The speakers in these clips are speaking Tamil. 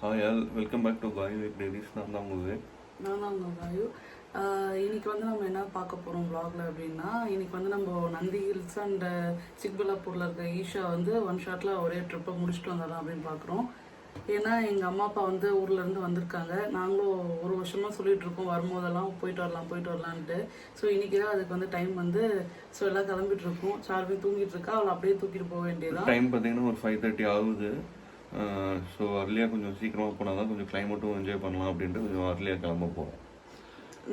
Hi all, welcome back to Gayu with dailies. நான் தான் உங்களுக்கு காயு. இன்னைக்கு வந்து நம்ம என்ன பார்க்க போகிறோம் vlogல அப்படின்னா, இன்னைக்கு வந்து நம்ம நந்தி ஹில்ஸ் அண்ட் சிக்பல்லாப்பூரில் இருக்க ஈஷா வந்து ஒன் ஷாட்டில் ஒரே ட்ரிப்பை முடிச்சுட்டு வந்துடலாம் அப்படின்னு பார்க்குறோம். ஏன்னா எங்கள் அம்மா அப்பா வந்து ஊர்லேருந்து வந்திருக்காங்க. நாங்களும் ஒரு வருஷமாக சொல்லிட்டு இருக்கோம் வரும்போதெல்லாம் போயிட்டு வரலான்ட்டு. ஸோ இன்றைக்கி தான் அதுக்கு வந்து டைம் வந்து ஸோ எல்லாம் கிளம்பிட்டு இருக்கோம். சார்பி தூங்கிட்டு இருக்கா, அவளை அப்படியே தூக்கிட்டு போக வேண்டியதான். டைம் பார்த்தீங்கன்னா ஒரு 5:30 ஆகுது. ஸோ அர்லியாக கொஞ்சம் சீக்கிரமாக போனால் தான் கொஞ்சம் கிளைமேட்டும் என்ஜாய் பண்ணலாம் அப்படின்ட்டு கொஞ்சம் அர்லியாக கிளம்ப போகிறோம்.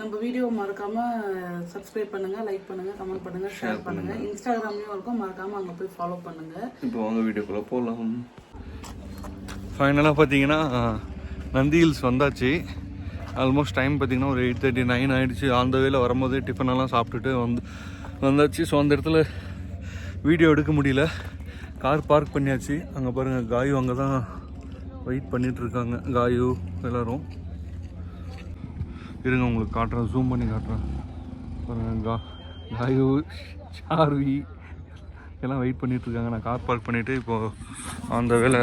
நம்ம வீடியோ மறக்காமல் சப்ஸ்கிரைப் பண்ணுங்கள், லைக் பண்ணுங்கள், கமெண்ட் பண்ணுங்கள், ஷேர் பண்ணுங்கள். இன்ஸ்டாகிராம்லேயும் இருக்கும், மறக்காமல் அங்கே போய் ஃபாலோ பண்ணுங்கள். இப்போ வாங்க வீடியோக்குள்ளே போகலாம். ஃபைனலாக பார்த்தீங்கன்னா நந்தி ஹில்ஸ் வந்தாச்சு. ஆல்மோஸ்ட் டைம் பார்த்தீங்கன்னா ஒரு 8:39 ஆகிடுச்சு. அந்த வேலை வரும்போதே டிஃபனெல்லாம் சாப்பிட்டுட்டு வந்தாச்சு. ஸோ அந்த இடத்துல வீடியோ எடுக்க முடியல. கார் பார்க் பண்ணியாச்சு. அங்கே பாருங்கள், காயு அங்கே தான் வெயிட் பண்ணிகிட்ருக்காங்க. காயு எல்லோரும் இருங்க, உங்களுக்கு காட்டுறேன், ஜூம் பண்ணி காட்டுறேன். பாருங்கள், காயு, சார்வி எல்லாம் வெயிட் பண்ணிகிட்ருக்காங்க. நான் கார் பார்க் பண்ணிவிட்டு இப்போது அந்த வேலை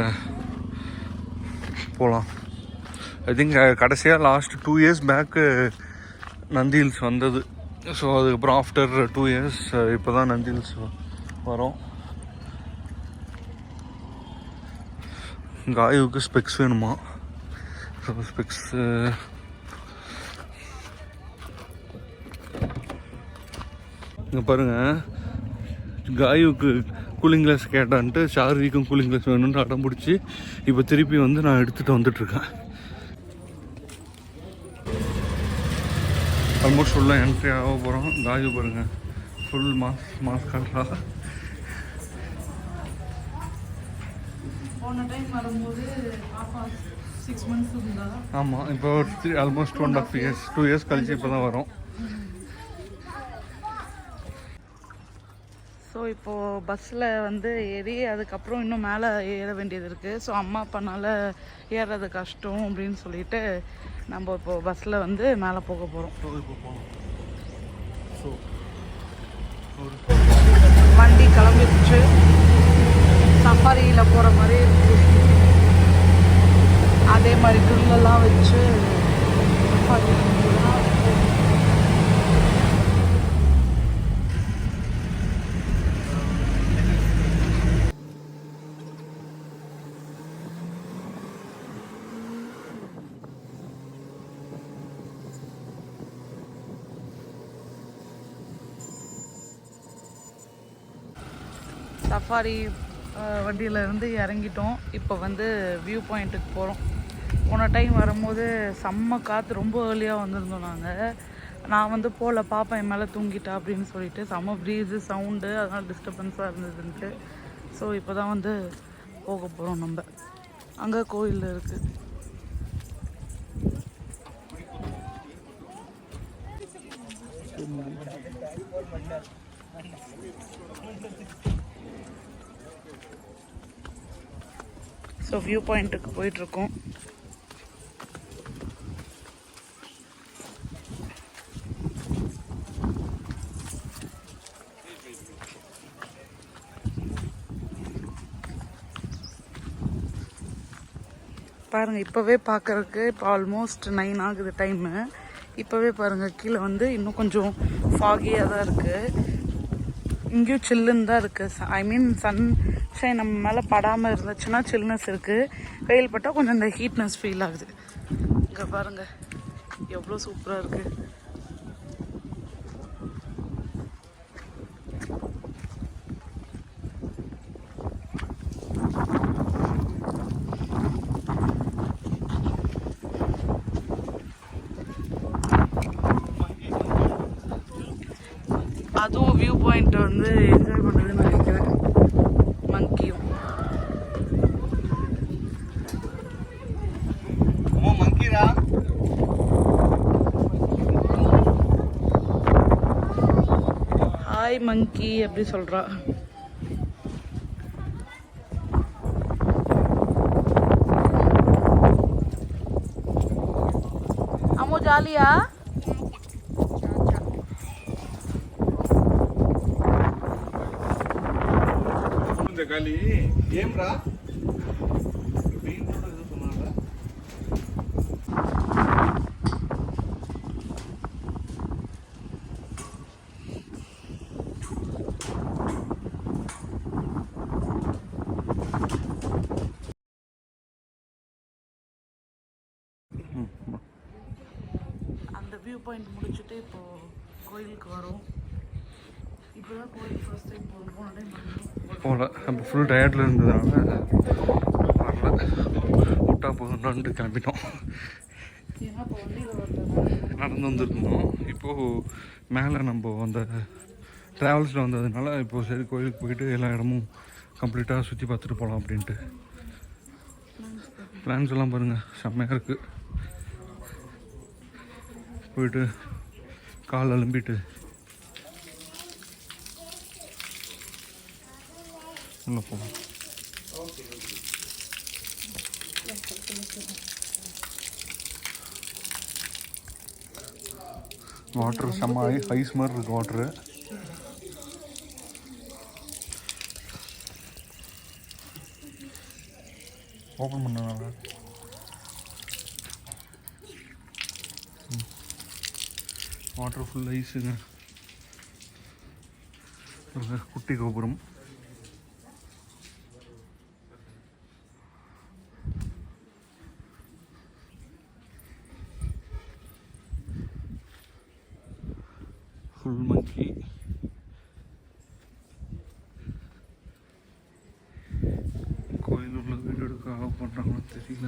போகலாம். ஐ திங்க் கடைசியாக last 2 years back Nandi hills வந்தது. ஸோ அதுக்கப்புறம் ஆஃப்டர் 2 years இப்போ தான் நந்தி ஹில்ஸ் வரோம். காயுவுக்கு ஸ்பெக்ஸ் வேணுமா? ஸோ ஸ்பெக்ஸு இங்கே பாருங்கள், காயுவுக்கு கூலிங் கிளாஸ் கேட்டான்ட்டு சார்விக்கும் கூலிங் கிளாஸ் வேணும்னு அடம் பிடிச்சி இப்போ திருப்பி வந்து நான் எடுத்துகிட்டு வந்துட்டுருக்கேன். ஆல்மோஸ்ட் ஃபுல்லாக என்ட்ரி ஆக போகிறோம். காயு பாருங்கள், ஃபுல் மாஸ்க் காட்டுறா. ஆமாம், இப்போ ஆல்மோஸ்ட் 2 years கழிச்சு இப்போ தான் வரும். ஸோ இப்போது பஸ்ஸில் வந்து ஏறி அதுக்கப்புறம் இன்னும் மேலே ஏற வேண்டியது இருக்குது. ஸோ அம்மா அப்பானால ஏறுறது கஷ்டம் அப்படின்னு சொல்லிட்டு நம்ம இப்போது பஸ்ஸில் வந்து மேலே போக போகிறோம். வண்டி கிளம்பிடுச்சு. சஃபாரியில் போகிற மாதிரி இருக்குது. அதே மாதிரி ட்ரில்லெல்லாம் வச்சு சஃபாரி வண்டியில் இருந்து இறங்கிட்டோம். இப்போ வந்து வியூ பாயிண்ட்டுக்கு போகிறோம். போன டைம் வரும்போது செம்ம காற்று, ரொம்ப ஏர்லியாக வந்திருந்தோம் நாங்கள். நான் வந்து போகல, பாப்பா என் மேலே தூங்கிட்டா அப்படின்னு சொல்லிட்டு செம்ம ப்ரீஸு சவுண்டு, அதனால் டிஸ்டர்பன்ஸாக இருந்ததுன்ட்டு. ஸோ இப்போ தான் வந்து போக போகிறோம். நம்ம அங்கே கோயில் இருக்குது. ஸோ வியூ பாயிண்ட்டுக்கு போயிட்டுருக்கோம். பாருங்கள், இப்போவே பார்க்குறதுக்கு இப்போ ஆல்மோஸ்ட் 9 ஆகுது டைமு. இப்போவே பாருங்கள், கீழே வந்து இன்னும் கொஞ்சம் ஃபாகியாக தான் இருக்குது. இங்கேயும் சில்லுன்னு தான் இருக்குது. ஐ மீன் சன்ஷைன் நம்ம மேலே படாமல் இருந்துச்சுன்னா சில்னஸ் இருக்குது. வெயில் பட்டால் கொஞ்சம் இந்த ஹீட்னஸ் ஃபீல் ஆகுது. இங்கே பாருங்கள் எவ்வளோ சூப்பராக இருக்குது. அதுவும் வியூ பாயிண்ட் வந்து என்ஜாய் பண்ணுறதுன்னு நினைக்கிறேன். மங்கியும் மங்கிடா. ஹாய் மங்கி அப்படி சொல்கிறா. அம்மோ ஜாலியா? గాలి ఏం రా அந்த வியூ பாயிண்ட் முடிச்சுட்டு இப்போது கோயிலுக்கு வரோம். இப்போ தான் கோயில் ஃபர்ஸ்ட் டைம் போன டைம் போகல. அப்போ ஃபுல் டயர்டில் இருந்ததுனால வரல. விட்டா போதும்னான்ட்டு கிளம்பிட்டோம். ஏன்னா இப்போ வண்டியில் வரல, நடந்து வந்துருந்தோம். இப்போது மேலே நம்ம அந்த ட்ராவல்ஸில் வந்ததுனால இப்போது சரி கோயிலுக்கு போயிட்டு எல்லா இடமும் கம்ப்ளீட்டாக சுற்றி பார்த்துட்டு போகலாம் அப்படின்ட்டு. பிளான்ஸ் எல்லாம் பாருங்கள், செம்மையாக இருக்குது. போயிட்டு கால் அலம்பிட்டு உள்ள போகலாம். வாட்டர் செம்ம ஐஸ் மாதிரி இருக்கு வாட்ரு. ஓப்பன் பண்ணனால வாட்டர் ஃபுல் ஐஸுங்க. குட்டி கோபுரம். ஃபுல் மங்கி. கோயில் உள்ள வீடு எடுக்க ஆஃப் பண்ணுறாங்களோ தெரியல.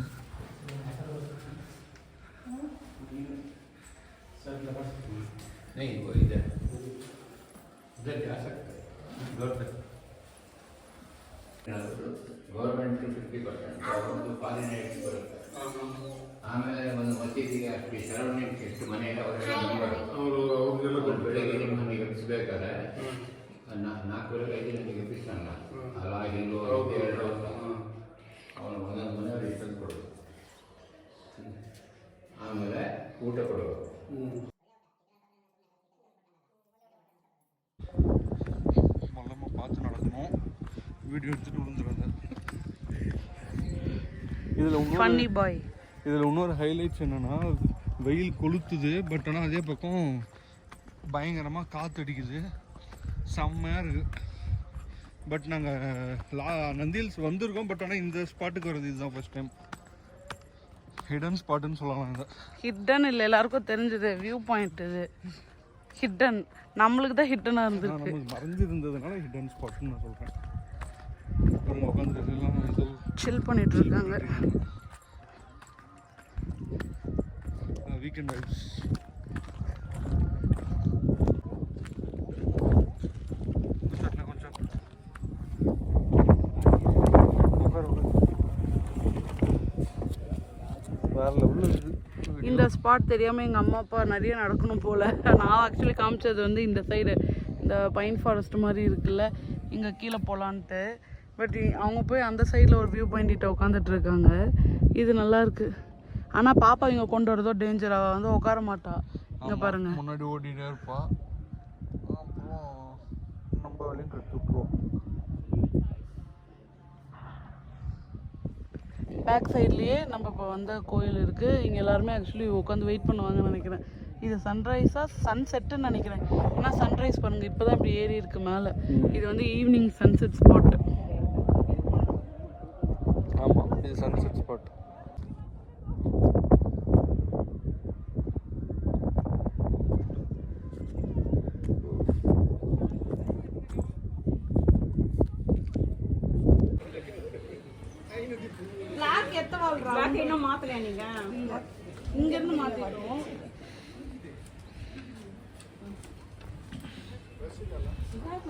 नहीं वो इधर उधर जा सकते ಗೌರ್ಮೆಂಟ್ 50% ಒಂದು ಪಾಲಿನ 80%. ಆಮೇಲೆ ಒಂದು ಮಸೀದಿಗೆ ಅಷ್ಟು ಸರೌಂಡಿಂಗ್ಸ್ ಎಷ್ಟು ಮನೆಗೆ ಅವರೆಲ್ಲ ಬೆಳಗ್ಗೆ ನಿಮ್ಮನ್ನು ಎಬ್ಬಿಸ್ಬೇಕಾದ್ರೆ 4 5 ಗಂಟೆಗೆ ಎಬ್ಬಿಸ್ತಾನಲ್ಲ ಅಲ್ಲ ಹಿಂಗೋ ಅವನು ಒಂದೊಂದು ಮನೆಯವ್ರಿಗೆ ತಂದು ಕೊಡೋದು. ಆಮೇಲೆ ಊಟ ಕೊಡೋದು. மொல்லமாக பார்த்து நடக்கணும். வீடியோ எடுத்துகிட்டு விழுந்துருங்க. இதில் இன்னொரு ஹைலைட்ஸ் என்னென்னா வெயில் கொளுத்துது. பட் ஆனால் அதே பக்கம் பயங்கரமாக காற்று அடிக்குது. செம்மையாக இருக்குது. பட் நாங்கள் நந்தி ஹில்ஸ் வந்திருக்கோம். பட் ஆனால் இந்த ஸ்பாட்டுக்கு வர்றது இதுதான் ஃபர்ஸ்ட் டைம். ஹிடன் ஸ்பாட்டுன்னு சொல்லலாம். இதை ஹிடன் இல்லை, எல்லாருக்கும் தெரிஞ்சது வியூ பாயிண்ட். இது ஹிடன், நம்மளுக்கு தான் ஹிட்டனாக இருந்திருக்கு. நமக்கு மறைஞ்சு இருந்ததுனால ஹிடன் ஸ்பாட்னு நான் சொல்கிறேன். உட்காந்துட்டு எல்லாம் ஏதோ சில் பண்ணிட்டு இருக்காங்க. Weekend vibes. கொஞ்சம் வேற லெவலில் இருக்குது. இந்த ஸ்பாட் தெரியாமல் எங்கள் அம்மா அப்பா நிறைய நடக்கணும் போல். நான் ஆக்சுவலி காமிச்சது வந்து இந்த சைடு, இந்த பைன் ஃபாரஸ்ட் மாதிரி இருக்குல்ல, இங்கே கீழே போகலான்ட்டு. பட் அவங்க போய் அந்த சைடில் ஒரு வியூ பாயிண்ட்டிட்ட உட்காந்துட்டு இருக்காங்க. இது நல்லா இருக்குது. ஆனால் பாப்பா இங்கே கொண்டு வரதோ டேஞ்சராக வந்து உட்கார மாட்டா. இங்கே பாருங்க, முன்னாடி ஓடிட்டே இருப்பா. அப்புறம் நம்ம வேலையும் கற்று விட்டுருவோம். பேக் சைட்லேயே நம்ம இப்போ வந்த கோயில் இருக்குது. இங்கே எல்லாருமே ஆக்சுவலி உட்காந்து வெயிட் பண்ணுவாங்கன்னு நினைக்கிறேன். இது சன்ரைஸா சன்செட்டுன்னு நினைக்கிறேன். ஏன்னா சன்ரைஸ் பாருங்கள் இப்போ தான் இப்படி ஏறி இருக்குது மேலே. இது வந்து ஈவினிங் சன்செட் ஸ்பாட்டு. ஆமாம், இது சன்செட் ஸ்பாட். இன்னும் மாத்தலையா நீங்க? இங்கேருந்து மாற்றிட்டோம்.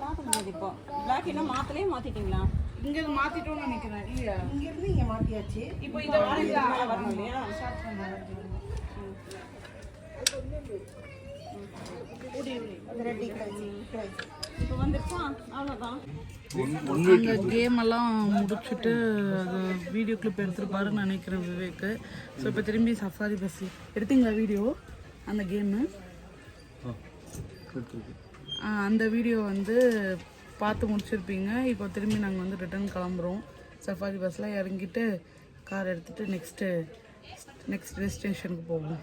மாற்ற முடியாது இப்போ. பிளாக் இன்னும் மாத்தலையே, மாத்திட்டீங்களா? இங்கேருந்து மாற்றிட்டோம்னு நினைக்கிறேன். இல்லையா, இங்கிருந்து இங்கே மாற்றியாச்சு. இப்போ இந்த வரணும் இல்லையா? இப்போ வந்துருச்சா? அவ்வளோதான். அந்த கேம் எல்லாம் முடிச்சுட்டு அது வீடியோ கிளிப் எடுத்துருப்பாருன்னு நினைக்கிறேன் விவேக்கு. ஸோ இப்போ திரும்பி சஃபாரி பஸ் எடுத்தீங்களா வீடியோ? அந்த கேமு அந்த வீடியோ வந்து பார்த்து முடிச்சிருப்பீங்க. இப்போ திரும்பி நாங்கள் வந்து ரிட்டர்ன் கிளம்புறோம். சஃபாரி பஸ்ஸில் இறங்கிட்டு கார் எடுத்துகிட்டு நெக்ஸ்ட் டெஸ்டினேஷனுக்கு போவோம்.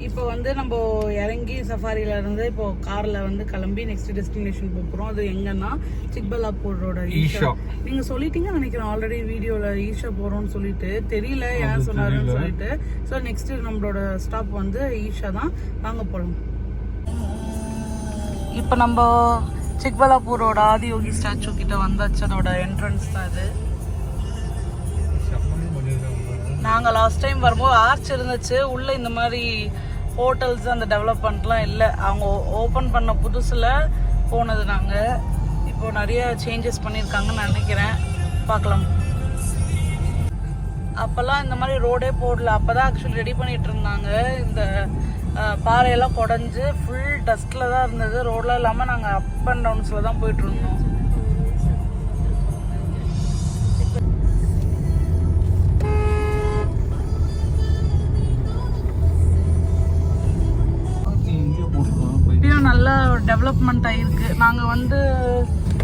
இப்போ வந்து நம்ம இறங்கி சஃபாரியில இருந்து இப்போ கார்ல வந்து கிளம்பி நெக்ஸ்ட் டெஸ்டினேஷன் போகிறோம். அது எங்கன்னா சிக்பல்லாப்பூரோட ஈஷா. நீங்க சொல்லிட்டீங்கன்னு நினைக்கிறேன் ஆல்ரெடி வீடியோல ஈஷா போறோம்னு சொல்லிட்டு, தெரியல ஏன் சொன்னாருன்னு சொல்லிட்டு. ஸோ நெக்ஸ்ட் நம்மளோட ஸ்டாப் வந்து ஈஷா தான். வாங்க போகலாம். இப்போ நம்ம சிக்பல்லாப்பூரோட ஆதியோகி ஸ்டாச்சு கிட்ட வந்தாச்சு. அதோட என்ட்ரன்ஸ் தான் இது. நாங்கள் லாஸ்ட் டைம் வரும்போது ஆர்ச் இருந்துச்சு, உள்ள இந்த மாதிரி ஹோட்டல்ஸ் அந்த டெவலப்மெண்ட்லாம் இல்லை. அவங்க ஓப்பன் பண்ண புதுசில் போனது நாங்கள். இப்போ நிறைய சேஞ்சஸ் பண்ணியிருக்காங்கன்னு நினைக்கிறேன், பார்க்கலாம். அப்போல்லாம் இந்த மாதிரி ரோடே போடல. அப்போ தான் ஆக்சுவலி ரெடி பண்ணிட்டு இருந்தாங்க. இந்த பாறையெல்லாம் குடஞ்சி ஃபுல் டஸ்ட்டில் தான் இருந்தது. ரோடெலாம் இல்லாமல் நாங்கள் அப் அண்ட் டவுன்ஸில் தான் போயிட்டு இருந்தோம். நல்லா டெவலப்மெண்ட் ஆகிருக்கு. நாங்கள் வந்து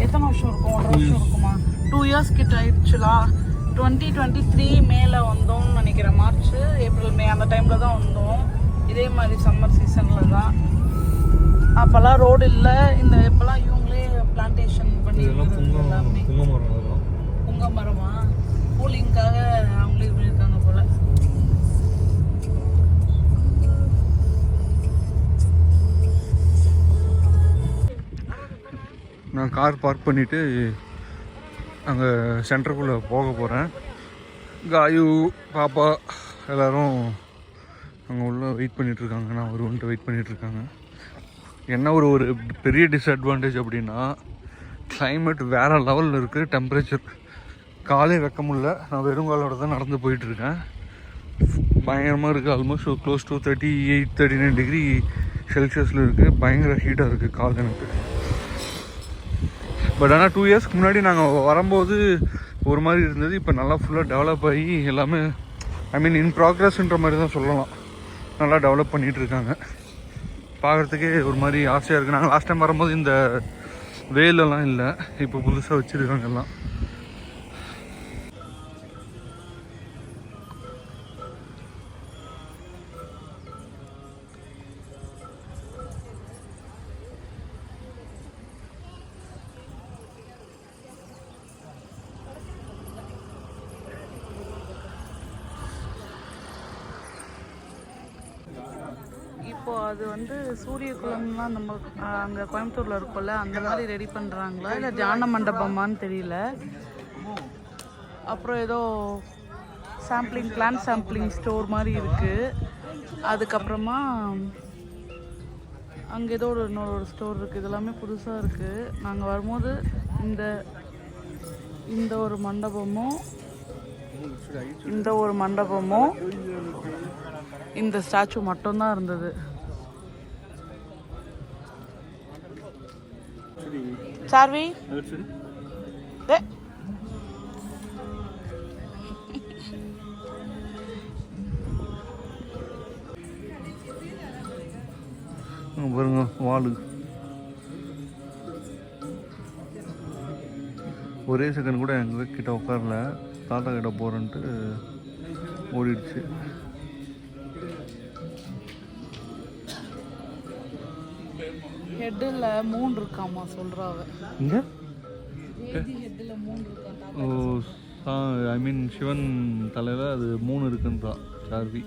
எத்தனை வருஷம் இருக்கும், 1 வருஷம் இருக்குமா, 2 இயர்ஸ் கிட்ட ஆயிடுச்சுலாம். 2023 மேலே வந்தோம்னு நினைக்கிறேன். மார்ச் ஏப்ரல் மே அந்த டைமில் தான் வந்தோம். இதே மாதிரி சம்மர் சீசனில் தான். அப்போல்லாம் ரோடு இல்லை. இந்த இப்போல்லாம் இவங்களே பிளான்டேஷன் பண்ணியிருக்காங்க. எல்லாமே புங்க மரமா கூலிங்காக அவங்களே பண்ணியிருக்காங்க போல். நான் கார் பார்க் பண்ணிவிட்டு அங்கே சென்டருக்குள்ளே போக போகிறேன். காயு பாப்பா எல்லோரும் அங்கே உள்ள வெயிட் பண்ணிகிட்ருக்காங்க. நான் வருவன்ட்டு வெயிட் பண்ணிகிட்ருக்காங்க. என்ன ஒரு பெரிய டிஸ்அட்வான்டேஜ் அப்படின்னா, கிளைமேட் வேறு லெவலில் இருக்குது. டெம்பரேச்சர் காலே வைக்க முடியல. நான் வெறுங்காலோட தான் நடந்து போயிட்டுருக்கேன். பயங்கரமாக இருக்குது. ஆல்மோஸ்ட் க்ளோஸ் டு 38-39 டிகிரி செல்சியஸில் இருக்குது. பயங்கர ஹீட்டாக இருக்குது கால் எனக்கு. பட் ஆனால் 2 இயர்ஸ்க்கு முன்னாடி நாங்கள் வரும்போது ஒரு மாதிரி இருந்தது. இப்போ நல்லா ஃபுல்லாக டெவலப் ஆகி எல்லாமே இன் ப்ராக்ரஸ்ன்ற மாதிரி தான் சொல்லலாம். நல்லா டெவலப் பண்ணிகிட்ருக்காங்க. பார்க்குறதுக்கே ஒரு மாதிரி ஆசையாக இருக்குது. நாங்கள் லாஸ்ட் டைம் வரும்போது இந்த வேலெல்லாம் இல்லை, இப்போ புதுசாக வச்சுருக்காங்க எல்லாம். இப்போது அது வந்து சூரிய குளம்லாம் நம்ம அங்கே கோயம்புத்தூரில் இருக்கோம்ல, அந்த மாதிரி ரெடி பண்ணுறாங்களா இல்லை தியான மண்டபமானு தெரியல. அப்புறம் ஏதோ பிளான்ட் சாம்பிளிங் ஸ்டோர் மாதிரி இருக்குது. அதுக்கப்புறமா அங்கே ஏதோ இன்னொரு ஸ்டோர் இருக்குது. இதெல்லாமே புதுசாக இருக்குது. நாங்கள் வரும்போது இந்த ஒரு மண்டபமும் இந்த ஸ்டாச்சு மட்டும்தான் இருந்தது. சார்வி பாருங்க வாலு. ஒரே செகண்ட் கூட எங்கள் கிட்ட உட்காரல. தாத்தா கிட்ட போகிறேன்ட்டு ஓடிடுச்சு. ஹெட்டில் 3 இருக்காமா சொல்கிறாவ. இங்கே ஹெட்டில் 3 இருக்கா. ஓ சிவன் தலையில் அது 3 இருக்குன்றா சார்வி.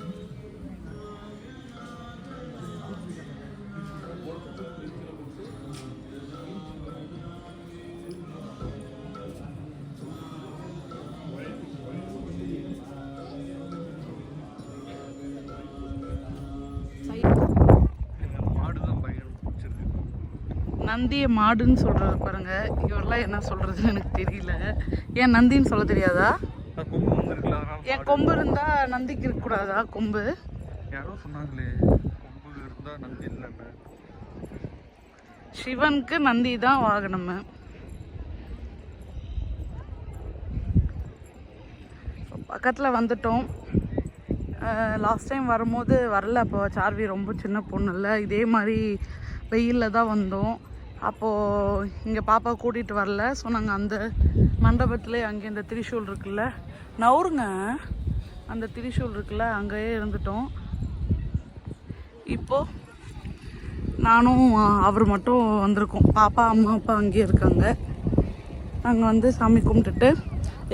நந்தியை மாடுன்னு சொல்கிறது பாருங்க. இவரெல்லாம் என்ன சொல்கிறதுன்னு எனக்கு தெரியல. ஏன் நந்தின்னு சொல்ல தெரியாதா? ஏன் கொம்பு இருந்தால் நந்திக்கு இருக்கக்கூடாதா? கொம்பு யாரோ சொன்னாங்களே கொம்பு இருந்தால் நந்தி இல்லைன்னு. சிவனுக்கு நந்தி தான் வாகனம். பக்கத்தில் வந்துட்டோம். லாஸ்ட் டைம் வரும்போது வரல. அப்போ சார்வி ரொம்ப சின்ன பொண்ணு இல்லை. இதே மாதிரி வெயிலில் தான் வந்தோம். அப்போது இங்கே பாப்பா கூட்டிகிட்டு வரல. ஸோ நாங்கள் அந்த மண்டபத்தில் அங்கே இந்த திரிசூல் இருக்குல்ல, நவுருங்க, அந்த திரிசூல் இருக்குல்ல, அங்கேயே இருந்துட்டோம். இப்போது நானும் அவர் மட்டும் வந்திருக்கோம். பாப்பா அம்மா அப்பா அங்கேயே இருக்காங்க. நாங்கள் வந்து சாமி கும்பிட்டுட்டு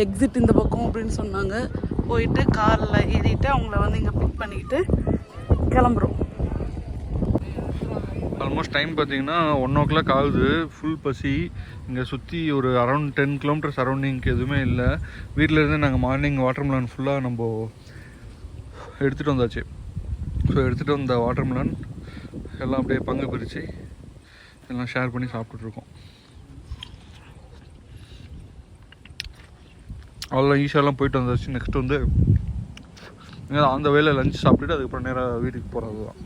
எக்ஸிட் இந்த பக்கம் அப்படின்னு சொன்னாங்க. போயிட்டு காரில் ஏறிட்டு அவங்கள வந்து இங்கே பிக் பண்ணிக்கிட்டு கிளம்புறோம். ஆல்மோஸ்ட் டைம் பார்த்தீங்கன்னா 1 o'clock ஆகுது. ஃபுல் பசி. இங்கே சுற்றி ஒரு அரௌண்ட் 10 kilometers சரௌண்டிங்க்கு எதுவுமே இல்லை. வீட்டிலேருந்து நாங்கள் மார்னிங் வாட்டர்மெலன் ஃபுல்லாக நம்ம எடுத்துகிட்டு வந்தாச்சு. ஸோ எடுத்துகிட்டு வந்த வாட்டர்மெலன் எல்லாம் அப்படியே பங்கு பிரித்து எல்லாம் ஷேர் பண்ணி சாப்பிட்டுட்ருக்கோம். அவ்வளோ ஈஸியாலாம் போயிட்டு வந்தாச்சு. நெக்ஸ்ட் வந்து அந்த வேலை லஞ்ச் சாப்பிட்டுட்டு அதுக்கப்புறம் நேராக வீட்டுக்கு போகிறது தான்.